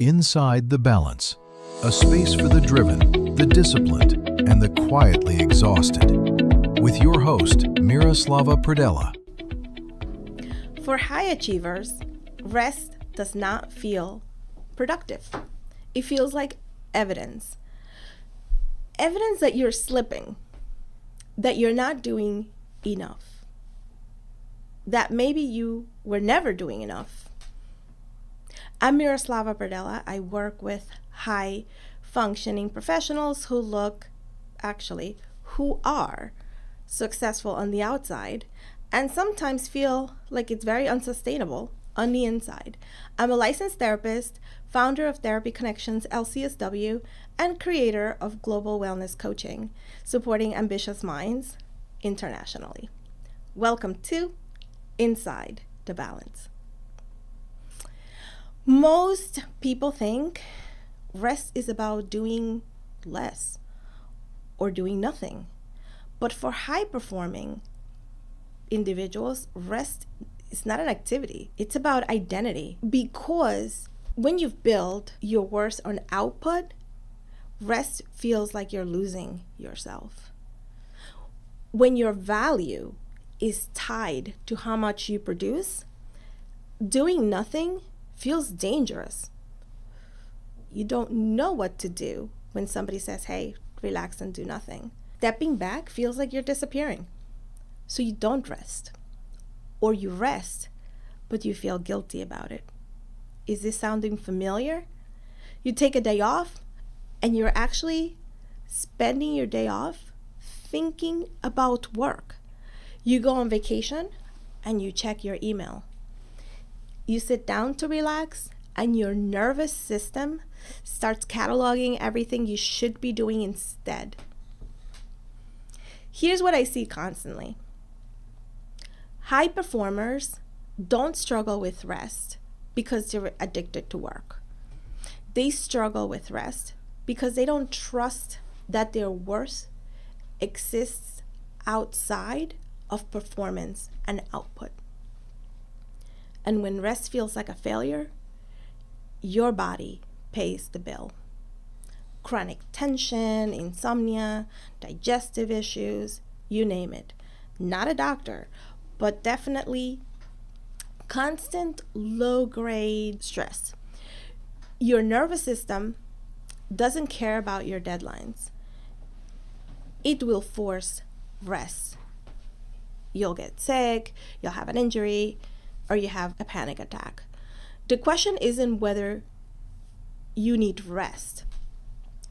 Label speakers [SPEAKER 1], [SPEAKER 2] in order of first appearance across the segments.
[SPEAKER 1] Inside the Balance, a space for the driven, the disciplined, and the quietly exhausted. With your host, Miroslava Pradella.
[SPEAKER 2] For high achievers, rest does not feel productive. It feels like evidence. Evidence that you're slipping, that you're not doing enough, that maybe you were never doing enough. I'm Miroslava Pradella. I work with high functioning professionals who are successful on the outside and sometimes feel like it's very unsustainable on the inside. I'm a licensed therapist, founder of Therapy Connections LCSW, and creator of global wellness coaching, supporting ambitious minds internationally. Welcome to Inside the Balance. Most people think rest is about doing less or doing nothing. But for high-performing individuals, rest is not an activity. It's about identity. Because when you've built your worth on output, rest feels like you're losing yourself. When your value is tied to how much you produce, doing nothing feels dangerous. You don't know what to do when somebody says, hey, relax and do nothing. Stepping back feels like you're disappearing. So you don't rest. Or you rest, but you feel guilty about it. Is this sounding familiar? You take a day off and you're actually spending your day off thinking about work. You go on vacation and you check your email. You sit down to relax and your nervous system starts cataloging everything you should be doing instead. Here's what I see constantly. High performers don't struggle with rest because they're addicted to work. They struggle with rest because they don't trust that their worth exists outside of performance and output. And when rest feels like a failure, your body pays the bill. Chronic tension, insomnia, digestive issues, you name it. Not a doctor, but definitely constant low-grade stress. Your nervous system doesn't care about your deadlines. It will force rest. You'll get sick, you'll have an injury, or you have a panic attack. The question isn't whether you need rest.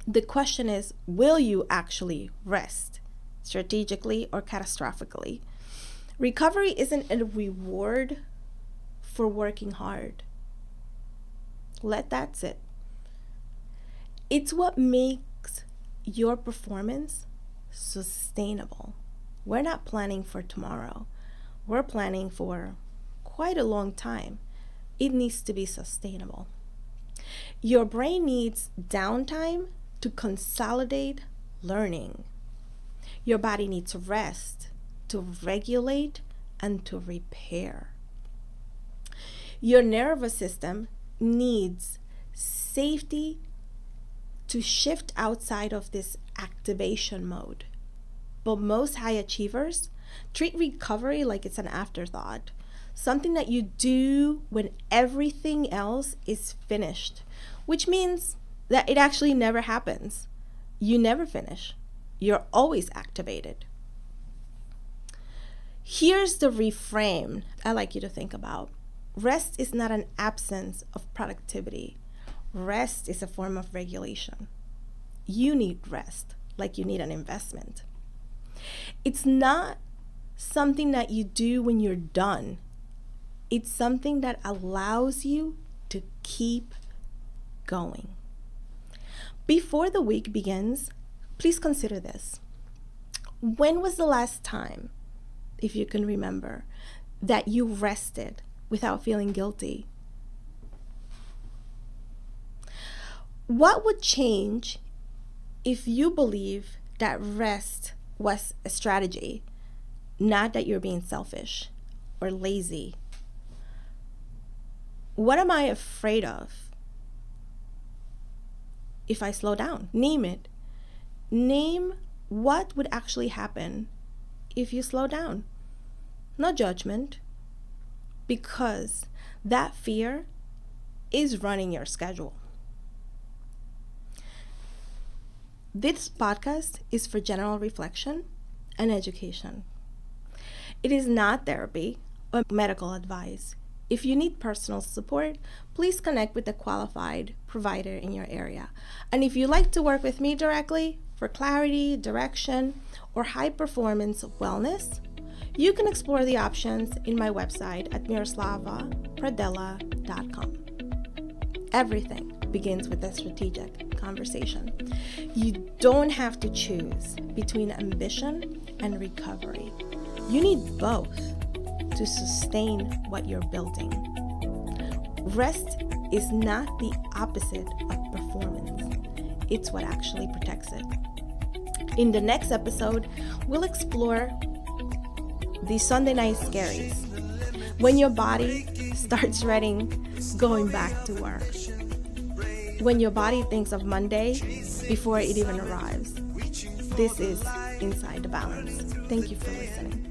[SPEAKER 2] The question is, will you actually rest, strategically or catastrophically? Recovery isn't a reward for working hard. Let that sit. It's what makes your performance sustainable. We're not planning for tomorrow. We're planning for quite a long time. It needs to be sustainable. Your brain needs downtime to consolidate learning. Your body needs rest to regulate and to repair. Your nervous system needs safety to shift outside of this activation mode. But most high achievers treat recovery like it's an afterthought, something that you do when everything else is finished, which means that it actually never happens. You never finish. You're always activated. Here's the reframe I like you to think about. Rest is not an absence of productivity. Rest is a form of regulation. You need rest like you need an investment. It's not something that you do when you're done. It's something that allows you to keep going. Before the week begins, please consider this. When was the last time, if you can remember, that you rested without feeling guilty? What would change if you believe that rest was a strategy, not that you're being selfish or lazy? What am I afraid of? if I slow down? Name it. Name what would actually happen if you slow down. No judgment, because that fear is running your schedule. This podcast is for general reflection and education. It is not therapy or medical advice. If you need personal support, please connect with a qualified provider in your area. And if you'd like to work with me directly for clarity, direction, or high performance wellness, you can explore the options in my website at miroslavapradella.com. Everything begins with a strategic conversation. You don't have to choose between ambition and recovery. You need both to sustain what you're building. Rest is not the opposite of performance. It's what actually protects it. In the next episode, we'll explore the Sunday night scaries. When your body starts dreading going back to work. When your body thinks of Monday before it even arrives. This is Inside the Balance. Thank you for listening.